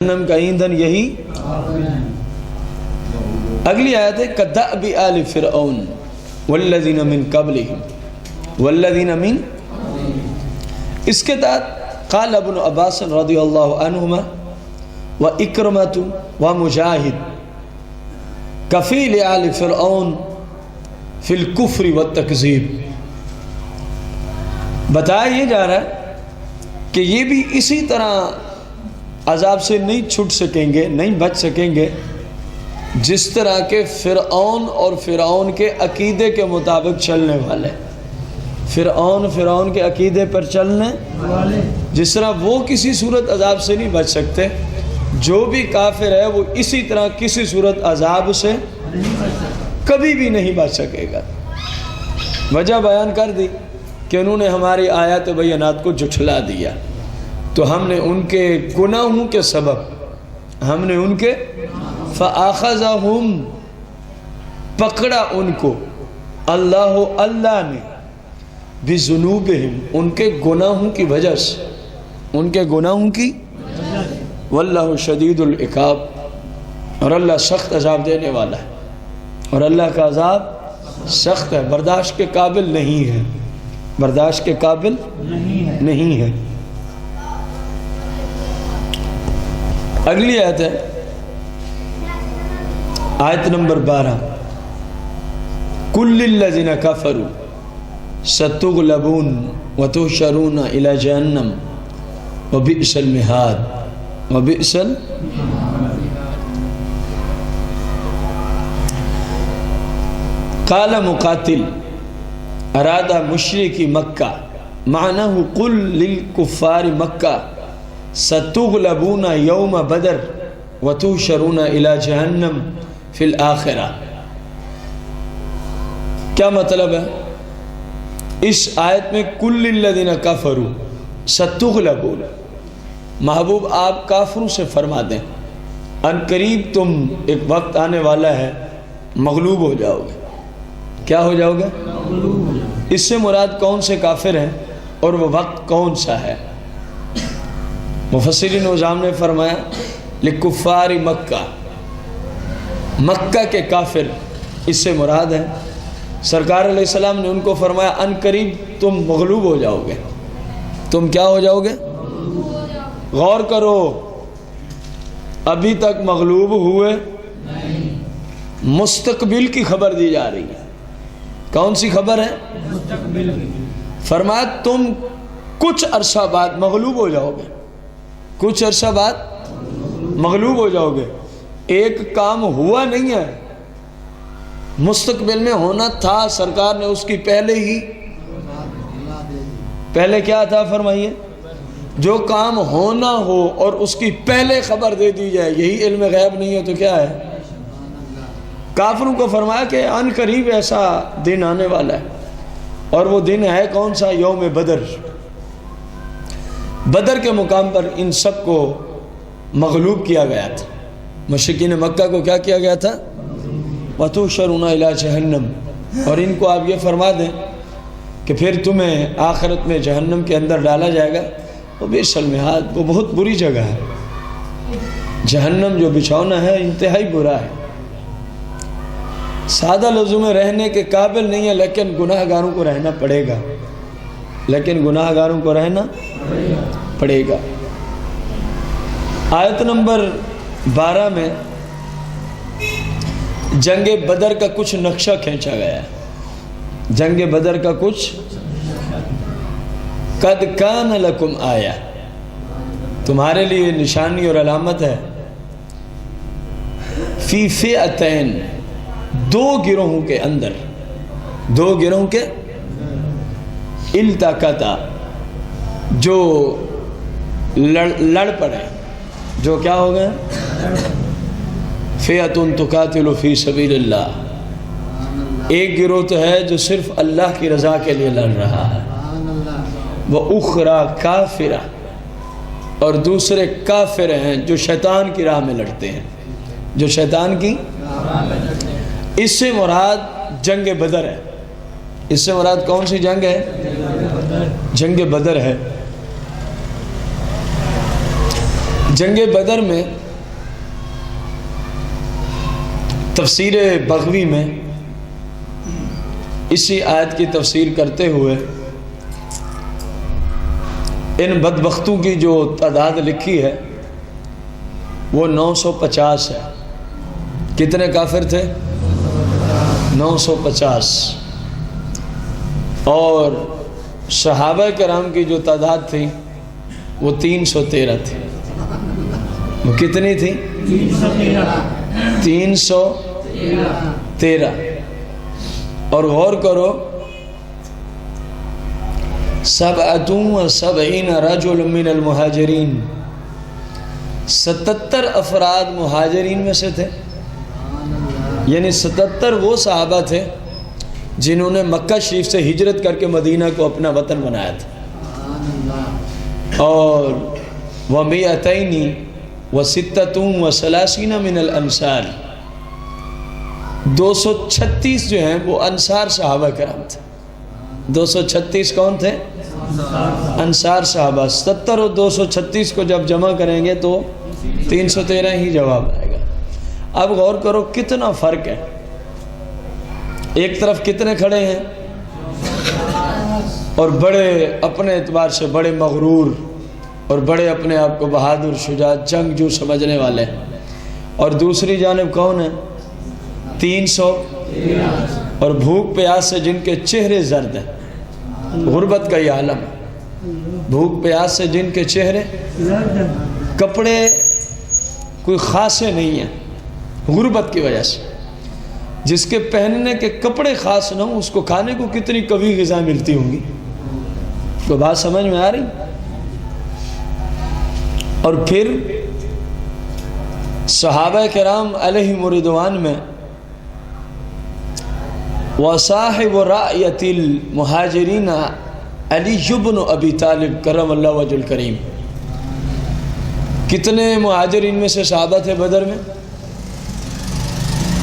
جہنم کا ایندھن یہی۔ اگلی آیت ہے کدأب آل فرعون والذین من قبلہم والذین من، اس کے تحت قال ابن عباس رضی اللہ عنہما واکرمۃ ومجاہد کفیل آل فرعون فی الکفر والتکذیب، بتایا یہ جا رہا ہے کہ یہ بھی اسی طرح عذاب سے نہیں چھٹ سکیں گے، نہیں بچ سکیں گے جس طرح کے فرعون اور فرعون کے عقیدے کے مطابق چلنے والے، فرعون کے عقیدے پر چلنے والے، جس طرح وہ کسی صورت عذاب سے نہیں بچ سکتے، جو بھی کافر ہے وہ اسی طرح کسی صورت عذاب سے کبھی بھی نہیں بچ سکے گا۔ وجہ بیان کر دی کہ انہوں نے ہماری آیات بینات کو جھٹلا دیا، تو ہم نے ان کے گناہوں کے سبب، ہم نے ان کے فَآخَذَهُمْ، پکڑا ان کو، اللہ نے بِذُنُوبِهِمْ، ان کے گناہوں کی وجہ سے، ان کے گناہوں کی، وَاللَّهُ شَدِيدُ الْعِقَابِ، اور اللہ سخت عذاب دینے والا ہے، اور اللہ کا عذاب سخت ہے، برداشت کے قابل نہیں ہے، برداشت کے قابل نہیں ہے۔ اگلی آیت ہے آیت نمبر 12، کُلِّ الَّذِينَ كَفَرُوا سَتُغْلَبُونَ وَتُحْشَرُونَ إِلَى جَهَنَّمَ وَبِئْسَ الْمِهَادُ وَبِئْسَ قال مقاتل اراد مشرکی مکہ معناه قل للکفار مکہ ستغلبون یوم بدر وتحشرون الى جہنم فی الآخرہ۔ کیا مطلب ہے اس آیت میں کل الذین کفروا ستغلبون؟ محبوب آپ کافروں سے فرما دیں ان قریب تم ایک وقت آنے والا ہے مغلوب ہو جاؤ گے۔ کیا ہو جاؤ گے؟ اس سے مراد کون سے کافر ہیں اور وہ وقت کون سا ہے؟ مفسرین نظام نے فرمایا لکفار مکہ، مکہ کے کافر اس سے مراد ہے۔ سرکار علیہ السلام نے ان کو فرمایا ان قریب تم مغلوب ہو جاؤ گے۔ تم کیا ہو جاؤ گے؟ غور کرو، ابھی تک مغلوب ہوئے، مستقبل کی خبر دی جا رہی ہے۔ کون سی خبر ہے؟ فرمایا تم کچھ عرصہ بعد مغلوب ہو جاؤ گے، کچھ عرصہ بعد مغلوب ہو جاؤ گے۔ ایک کام ہوا نہیں ہے، مستقبل میں ہونا تھا، سرکار نے اس کی پہلے کیا تھا فرمائیے؟ جو کام ہونا ہو اور اس کی پہلے خبر دے دی جائے، یہی علم غیب نہیں ہے تو کیا ہے؟ کافروں کو فرمایا کہ ان قریب ایسا دن آنے والا ہے، اور وہ دن ہے کون سا؟ یوم بدر۔ بدر کے مقام پر ان سب کو مغلوب کیا گیا تھا، مشرکین مکہ کو کیا کیا گیا تھا؟ وَتُحْشَرُونَ إِلَىٰ جَهَنَّمَ، اور ان کو آپ یہ فرما دیں کہ پھر تمہیں آخرت میں جہنم کے اندر ڈالا جائے گا، وَبِئْسَ الْمِہَادُ، وہ بہت بری جگہ ہے، جہنم جو بچھونا ہے انتہائی برا ہے، سادہ لفظوں میں رہنے کے قابل نہیں ہے، لیکن گناہ گاروں کو رہنا پڑے گا، لیکن گناہ گاروں کو رہنا پڑے گا۔ آیت نمبر 12 میں جنگ بدر کا کچھ نقشہ کھینچا گیا ہے، جنگ بدر کا کچھ قد کان لکم آیا، تمہارے لیے نشانی اور علامت ہے، فی فئتین، دو گروہوں کے اندر، دو گروہوں کے التقطا، جو لڑ پڑے، جو کیا ہو گئے؟ فئۃ تقاتل فی سبیل اللہ، ایک گروہ تو ہے جو صرف اللہ کی رضا کے لیے لڑ رہا ہے، وَأُخْرَى کافرہ، اور دوسرے کافر ہیں جو شیطان کی راہ میں لڑتے ہیں، جو شیطان کی، اس سے مراد جنگ بدر ہے۔ اس سے مراد کون سی جنگ ہے؟ جنگ بدر ہے۔ جنگ بدر میں تفسیر بغوی میں اسی آیت کی تفسیر کرتے ہوئے ان بدبختوں کی جو تعداد لکھی ہے وہ 950 ہے۔ کتنے کافر تھے؟ 950۔ اور صحابہ کرام کی جو تعداد تھی وہ 313 تھی۔ وہ کتنی تھی؟ 313۔ اور غور کرو، 77 رجل من المہاجرین، 77 افراد مہاجرین میں سے تھے، یعنی 77 وہ صحابہ تھے جنہوں نے مکہ شریف سے ہجرت کر کے مدینہ کو اپنا وطن بنایا تھا۔ اور وَمِئَتَيْنِ وَسِتَّةٌ وَثَلَاثِينَ مِنَ الْأَنصَارِ، 236 جو ہیں وہ انصار صحابہ کرام تھے۔ 236 کون تھے؟ انصار صحابہ۔ 70 اور 236 کو جب جمع کریں گے تو 313 ہی جواب آئے گا۔ اب غور کرو کتنا فرق ہے، ایک طرف کتنے کھڑے ہیں اور بڑے اپنے اعتبار سے بڑے مغرور اور بڑے اپنے آپ کو بہادر، شجاع، جنگجو سمجھنے والے ہیں، اور دوسری جانب کون ہے؟ 300 اور بھوک پیاس سے جن کے چہرے زرد ہیں، غربت کا یہ عالم ہے، بھوک پیاس سے جن کے چہرے، کپڑے کوئی خاصے نہیں ہیں غربت کی وجہ سے، جس کے پہننے کے کپڑے خاص نہ ہوں اس کو کھانے کو کتنی کبھی غذا ملتی ہوں گی۔ کوئی بات سمجھ میں آ رہی؟ اور پھر صحابہ کرام علیہم رضوان میں وصاحب رأیت المہاجرین علی بن ابی طالب کرم اللہ وجہ الکریم، کتنے مہاجرین میں سے صحابہ تھے بدر میں؟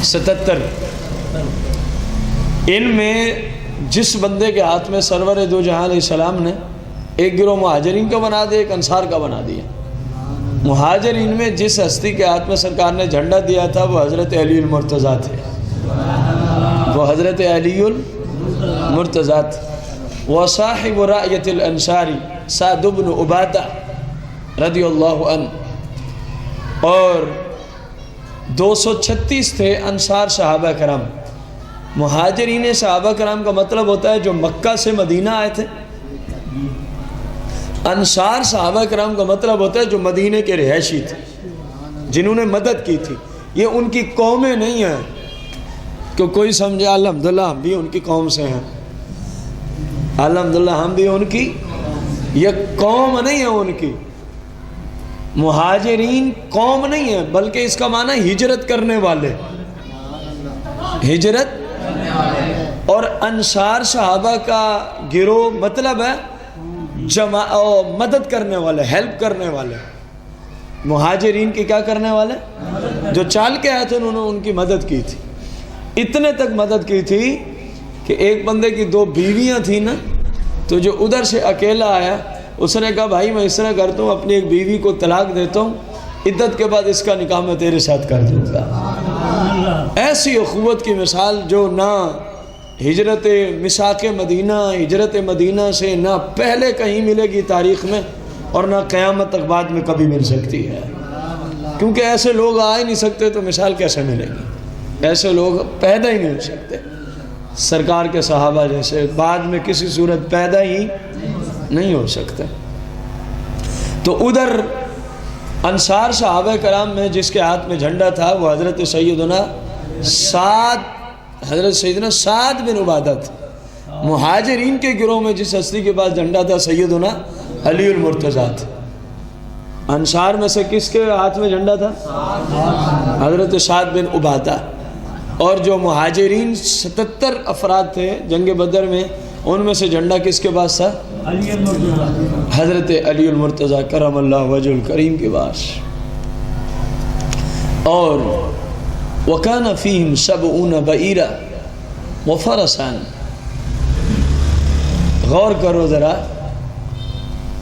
77۔ ان میں جس بندے کے ہاتھ میں سرور دو جہاں علیہ السلام نے ایک گروہ مہاجرین کا بنا دیا، ایک انصار کا بنا دیا۔ مہاجرین میں جس ہستی کے ہاتھ میں سرکار نے جھنڈا دیا تھا وہ حضرت علی المرتضیٰ تھے، وہ حضرت علی المرتضیٰ تھے۔ وصاحب رأیت الانصاری سعد بن عبادہ رضی اللہ عنہ، اور 236 تھے انصار صحابہ کرام۔ مہاجرین صحابہ کرام کا مطلب ہوتا ہے جو مکہ سے مدینہ آئے تھے، انصار صحابہ کرام کا مطلب ہوتا ہے جو مدینہ کے رہائشی تھے، جنہوں نے مدد کی تھی۔ یہ ان کی قومیں نہیں ہیں کہ کوئی سمجھے الحمدللہ ہم بھی ان کی قوم سے ہیں، الحمدللہ ہم بھی ان کی، یہ قوم نہیں ہے ان کی۔ مہاجرین قوم نہیں ہے بلکہ اس کا معنی ہجرت کرنے والے، ہجرت۔ اور انصار صحابہ کا گروہ مطلب ہے مدد کرنے والے، ہیلپ کرنے والے۔ مہاجرین کی کیا کرنے والے؟ جو چال کے آئے تھے انہوں نے ان کی مدد کی تھی، اتنے تک مدد کی تھی کہ ایک بندے کی 2 بیویاں تھیں نا، تو جو ادھر سے اکیلا آیا اس نے کہا بھائی میں اس طرح کرتا ہوں، اپنی ایک بیوی کو طلاق دیتا ہوں، عدت کے بعد اس کا نکاح میں تیرے ساتھ کر دوں گا۔ ایسی اخوت کی مثال جو نہ ہجرت مساق مدینہ، ہجرت مدینہ سے نہ پہلے کہیں ملے گی تاریخ میں، اور نہ قیامت تک بعد میں کبھی مل سکتی ہے، کیونکہ ایسے لوگ آ ہی نہیں سکتے تو مثال کیسے ملے گی؟ ایسے لوگ پیدا ہی نہیں ہو سکتے، سرکار کے صحابہ جیسے بعد میں کسی صورت پیدا ہی نہیں ہو سکتے۔ تو ادھر انصار صحابہ کرام میں جس کے ہاتھ میں جھنڈا تھا وہ حضرت سیدنا سعد بن عبادہ تھا۔ مہاجرین کے گروہ میں جس ہستی کے پاس جھنڈا تھا سیدنا علی المرتضیٰ تھا۔ انصار میں سے کس کے ہاتھ میں جھنڈا تھا؟ حضرت سعد بن عبادہ۔ اور جو مہاجرین 77 افراد تھے جنگ بدر میں، ان میں سے جھنڈا کس کے پاس تھا؟ حضرت علی المرتضیٰ کرم اللہ وجہ الکریم کے پاس۔ اور وَكَانَ فِيهِمْ 70 بَعِيرًا وَفَرَسًا، غور کرو ذرا،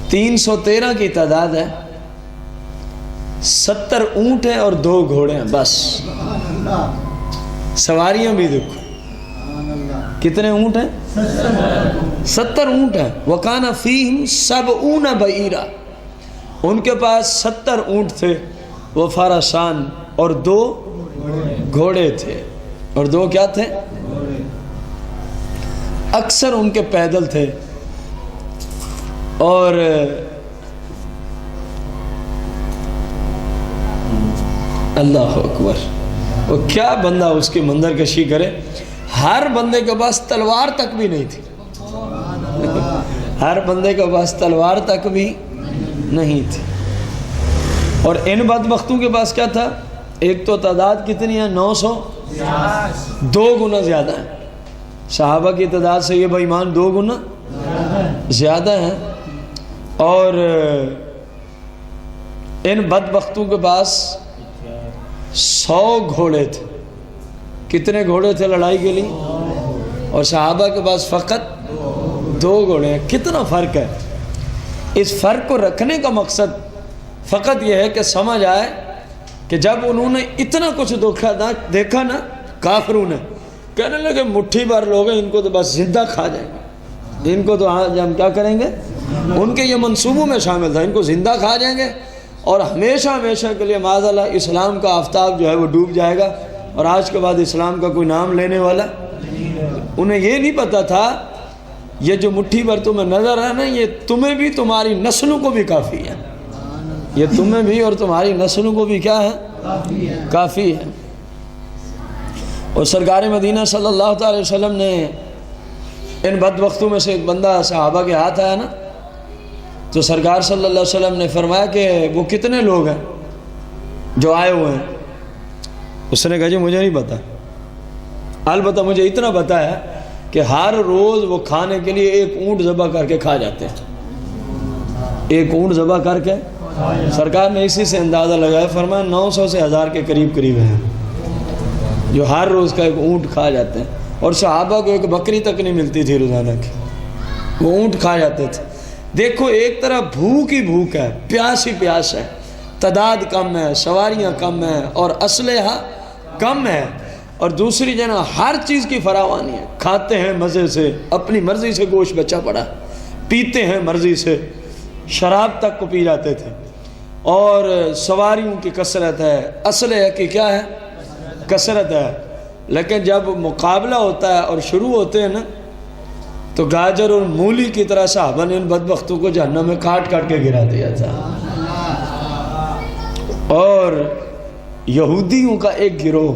313 کی تعداد ہے، 70 اونٹ ہیں اور 2 گھوڑے ہیں بس. سواریاں بھی دیکھو کتنے اونٹ ہیں؟ 70 اونٹ ہیں. وَكَانَ فِيهِمْ 70 بَعِيرًا، ان کے پاس 70 اونٹ تھے. وہ فرسان، اور 2 گھوڑے تھے. اور 2 کیا تھے؟ اکثر ان کے پیدل تھے. اور اللہ اکبر، وہ کیا بندہ اس کی منظر کشی کرے. ہر بندے کے پاس تلوار تک بھی نہیں تھی. ہر بندے کے پاس تلوار تک بھی نہیں تھی. اور ان بدبختوں کے پاس کیا تھا؟ ایک تو تعداد کتنی ہے؟ 900، 2 گنا زیادہ ہے. صحابہ کی تعداد سے یہ بے ایمان 2 گنا زیادہ ہیں. اور ان بدبختوں کے پاس 100 گھوڑے تھے. کتنے گھوڑے تھے لڑائی کے لیے؟ اور صحابہ کے پاس فقط 2 گھوڑے ہیں. کتنا فرق ہے. اس فرق کو رکھنے کا مقصد فقط یہ ہے کہ سمجھ آئے کہ جب انہوں نے اتنا کچھ دیکھا نا، کافروں نے کہنے لگے مٹھی بھر لوگ ہیں، ان کو تو بس زندہ کھا جائیں گے، ان کو تو ہم کیا کریں گے. ان کے یہ منصوبوں میں شامل تھا، ان کو زندہ کھا جائیں گے اور ہمیشہ ہمیشہ کے لیے معاذ اللہ اسلام کا آفتاب جو ہے وہ ڈوب جائے گا، اور آج کے بعد اسلام کا کوئی نام لینے والا. انہیں یہ نہیں پتا تھا یہ جو مٹھی بھر تمہیں نظر ہے نا، یہ تمہیں بھی تمہاری نسلوں کو بھی کافی ہے. یہ تمہیں بھی اور تمہاری نسلوں کو بھی کیا ہے؟ کافی ہے. اور سرکار مدینہ صلی اللہ تعالی وسلم نے ان بدبختوں میں سے ایک بندہ صحابہ کے ہاتھ آیا نا، تو سرکار صلی اللہ علیہ وسلم نے فرمایا کہ وہ کتنے لوگ ہیں جو آئے ہوئے ہیں؟ اس نے کہا جی مجھے نہیں پتا، البتہ مجھے اتنا پتا ہے کہ ہر روز وہ کھانے کے لیے 1 اونٹ ذبح کر کے کھا جاتے ہیں. 1 اونٹ ذبح کر کے. سرکار نے اسی سے اندازہ لگایا، فرمایا 900 سے 1000 کے قریب ہیں جو ہر روز کا 1 اونٹ کھا جاتے ہیں. اور صحابہ کو 1 بکری تک نہیں ملتی تھی روزانہ کی، وہ اونٹ کھا جاتے تھے. دیکھو ایک طرح بھوک ہی بھوک ہے، پیاس ہی پیاس ہے. تعداد کم ہے، سواریاں کم ہیں، اور اسلحہ کم ہے. اور دوسری جگہ ہر چیز کی فراوانی ہے. کھاتے ہیں مزے سے، اپنی مرضی سے گوشت بچا پڑا، پیتے ہیں مرضی سے، شراب تک کو پی جاتے تھے. اور سواریوں کی کثرت ہے، اسلحے کی کیا ہے؟ کثرت ہے. لیکن جب مقابلہ ہوتا ہے اور شروع ہوتے ہیں نا، تو گاجر اور مولی کی طرح صحابہ نے ان بدبختوں کو جہنم میں کاٹ کاٹ کے گرا دیا تھا. اور یہودیوں کا ایک گروہ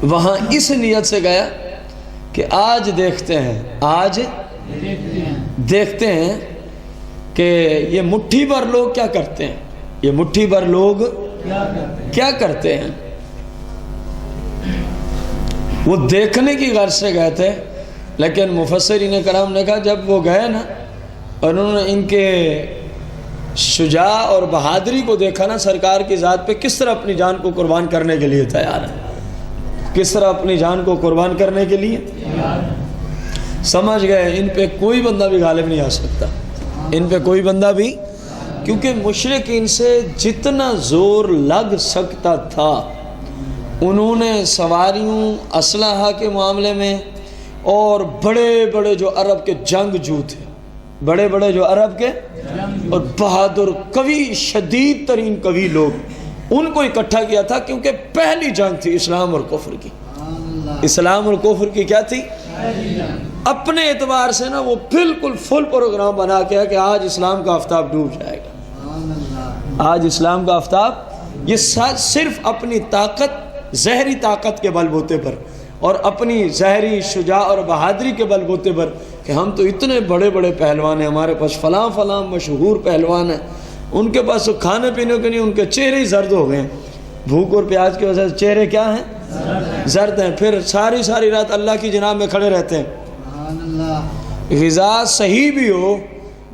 وہاں اس نیت سے گیا کہ آج دیکھتے ہیں کہ یہ مٹھی بھر لوگ کیا کرتے ہیں. یہ مٹھی بھر لوگ کیا کرتے ہیں. وہ دیکھنے کی غرض سے گئے تھے. لیکن مفسرین کرام نے کہا جب وہ گئے نا اور انہوں نے ان کے شجاع اور بہادری کو دیکھا نا، سرکار کی ذات پہ کس طرح اپنی جان کو قربان کرنے کے لیے تیار ہے، کس طرح اپنی جان کو قربان کرنے کے لیے سمجھ گئے ان پہ کوئی بندہ بھی غالب نہیں آ سکتا. ان پہ کوئی بندہ بھی، کیونکہ مشرکین سے جتنا زور لگ سکتا تھا انہوں نے سواریوں، اسلحہ کے معاملے میں، اور بڑے بڑے جو عرب کے جنگجو تھے، بڑے بڑے جو عرب کے اور بہادر قوی، شدید ترین قوی لوگ، ان کو اکٹھا کیا تھا. کیونکہ پہلی جنگ تھی اسلام اور کفر کی. اسلام اور کفر کی کیا تھی؟ اپنے اعتبار سے نا وہ بالکل فل پروگرام بنا کے کہ آج اسلام کا آفتاب ڈوب جائے گا. آج اسلام کا آفتاب، یہ صرف اپنی طاقت، ظاہری طاقت کے بل بوتے پر اور اپنی ظاہری شجاع اور بہادری کے بل بوتے پر کہ ہم تو اتنے بڑے بڑے پہلوان ہیں، ہمارے پاس فلاں فلاں مشہور پہلوان ہیں، ان کے پاس تو کھانے پینے کے نہیں، ان کے چہرے ہی زرد ہو گئے ہیں. بھوک اور پیاس کی وجہ سے چہرے کیا ہیں؟ زرد ہیں. پھر ساری رات اللہ کی جناب میں کھڑے رہتے ہیں. غذا صحیح بھی ہو،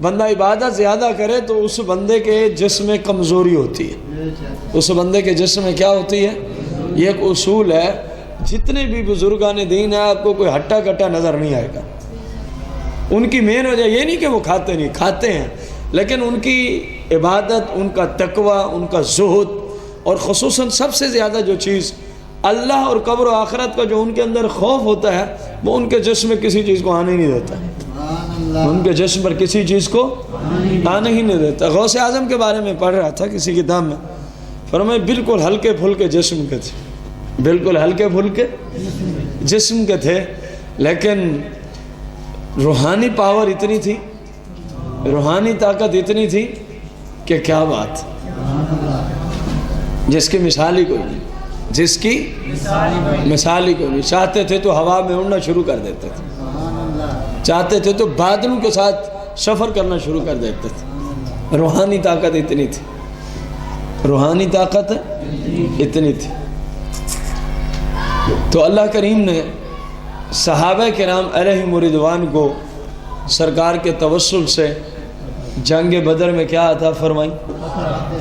بندہ عبادت زیادہ کرے تو اس بندے کے جسم میں کمزوری ہوتی ہے. اس بندے کے جسم میں کیا ہوتی ہے؟ یہ ایک اصول ہے. جتنے بھی بزرگان دین ہیں آپ کو کوئی ہٹا کٹا نظر نہیں آئے گا. ان کی مین وجہ یہ نہیں کہ وہ کھاتے نہیں، کھاتے ہیں، لیکن ان کی عبادت، ان کا تقوی، ان کا زہد، اور خصوصاً سب سے زیادہ جو چیز اللہ اور قبر و آخرت کا جو ان کے اندر خوف ہوتا ہے، وہ ان کے جسم میں کسی چیز کو آنے ہی نہیں دیتا، ان کے جسم پر کسی چیز کو آنے ہی نہیں دیتا۔ غوث اعظم کے بارے میں پڑھ رہا تھا کسی کتاب میں، فرمایا بالکل ہلکے پھلکے جسم کے تھے، بالکل ہلکے پھلکے جسم کے تھے، لیکن روحانی پاور اتنی تھی، روحانی طاقت اتنی تھی کہ کیا بات، جس کی مثال ہی کوئی نہیں، جس کی مثال ہی کوئی نہیں۔ چاہتے تھے تو ہوا میں اڑنا شروع کر دیتے تھے، چاہتے تھے تو بادلوں کے ساتھ سفر کرنا شروع کر دیتے تھے۔ روحانی طاقت اتنی تھی، روحانی طاقت اتنی تھی۔ تو اللہ کریم نے صحابہ کرام علیہم رضوان کو سرکار کے توسل سے جنگ بدر میں کیا عطا فرمائی؟